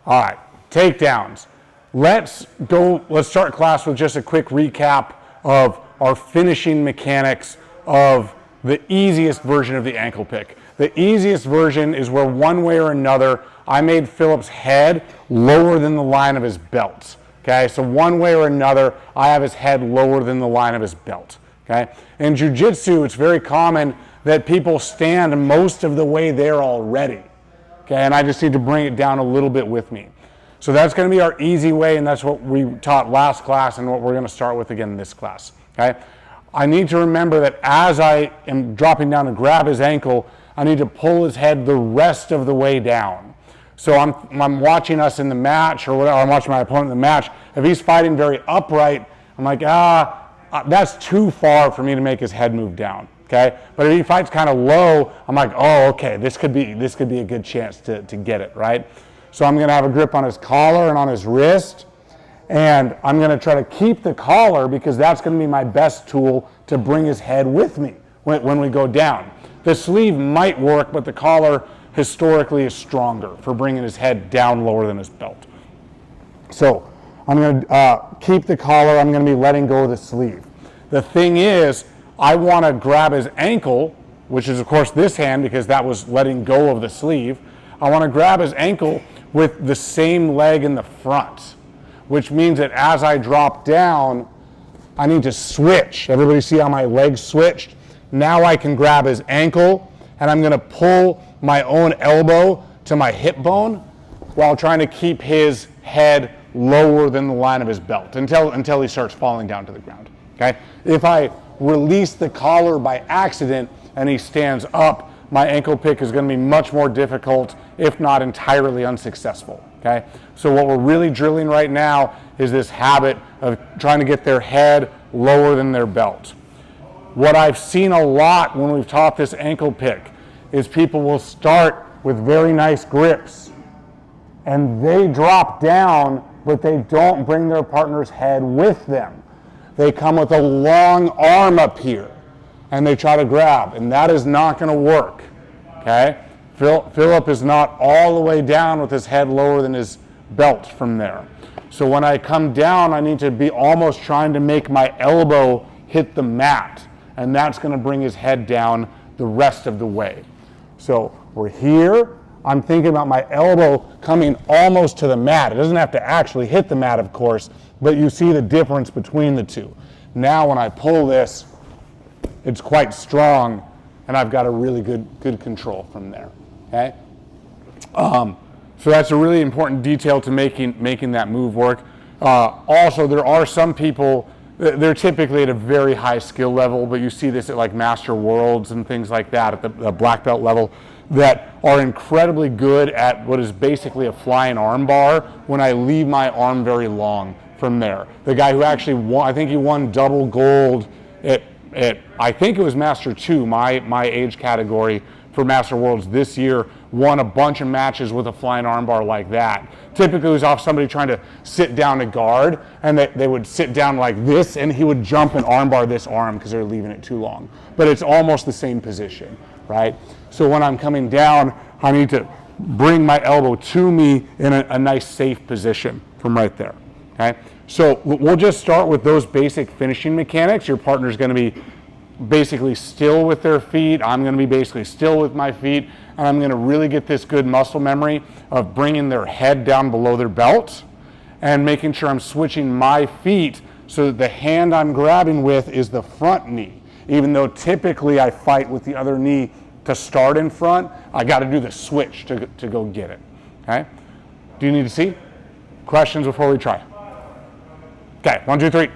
All right, takedowns. Let's start class with just a quick recap of our finishing mechanics of the easiest version of the ankle pick. The easiest version is where one way or another, I made Philip's head lower than the line of his belt. Okay, so one way or another, I have his head lower than the line of his belt. Okay, in jiu-jitsu, it's very common that people stand most of the way there already. Okay, and I just need to bring it down a little bit with me. So that's going to be our easy way, and that's what we taught last class and what we're going to start with again in this class. Okay, I need to remember that as I am dropping down to grab his ankle, I need to pull his head the rest of the way down. So I'm watching us in the match, or whatever, I'm watching my opponent in the match. If he's fighting very upright, I'm like, that's too far for me to make his head move down. Okay, but if he fights kind of low, I'm like, oh, okay, this could be a good chance to get it, right? So I'm going to have a grip on his collar and on his wrist, and I'm going to try to keep the collar because that's going to be my best tool to bring his head with me when we go down. The sleeve might work, but the collar historically is stronger for bringing his head down lower than his belt. So I'm going to keep the collar. I'm going to be letting go of the sleeve. The thing is, I want to grab his ankle, which is of course this hand because that was letting go of the sleeve. I want to grab his ankle with the same leg in the front, which means that as I drop down, I need to switch. Everybody see how my legs switched? Now I can grab his ankle, and I'm going to pull my own elbow to my hip bone while trying to keep his head lower than the line of his belt until he starts falling down to the ground. Okay? If I release the collar by accident and he stands up, my ankle pick is going to be much more difficult, if not entirely unsuccessful. Okay? So what we're really drilling right now is this habit of trying to get their head lower than their belt. What I've seen a lot when we've taught this ankle pick is people will start with very nice grips and they drop down, but they don't bring their partner's head with them. They come with a long arm up here and they try to grab, and that is not going to work. Okay? Philip is not all the way down with his head lower than his belt from there. So when I come down, I need to be almost trying to make my elbow hit the mat, and that's going to bring his head down the rest of the way. So we're here. I'm thinking about my elbow coming almost to the mat. It doesn't have to actually hit the mat, of course, but you see the difference between the two. Now when I pull this, it's quite strong, and I've got a really good control from there. Okay? So that's a really important detail to making that move work. Also, there are some people, they're typically at a very high skill level, but you see this at like Master Worlds and things like that at the black belt level, that are incredibly good at what is basically a flying arm bar when I leave my arm very long from there. The guy who actually won, I think he won double gold at I think it was Master 2, my age category for Master Worlds this year, won a bunch of matches with a flying armbar like that. Typically it was off somebody trying to sit down to guard, and they would sit down like this, and he would jump and armbar this arm because they're leaving it too long. But it's almost the same position, right? So when I'm coming down, I need to bring my elbow to me in a nice safe position from right there, okay? So we'll just start with those basic finishing mechanics. Your partner's going to be basically still with their feet. I'm going to be basically still with my feet. And I'm going to really get this good muscle memory of bringing their head down below their belt and making sure I'm switching my feet so that the hand I'm grabbing with is the front knee. Even though typically I fight with the other knee to start in front, I got to do the switch to go get it. Okay? Do you need to see? Questions before we try? Okay, 1, 2, 3.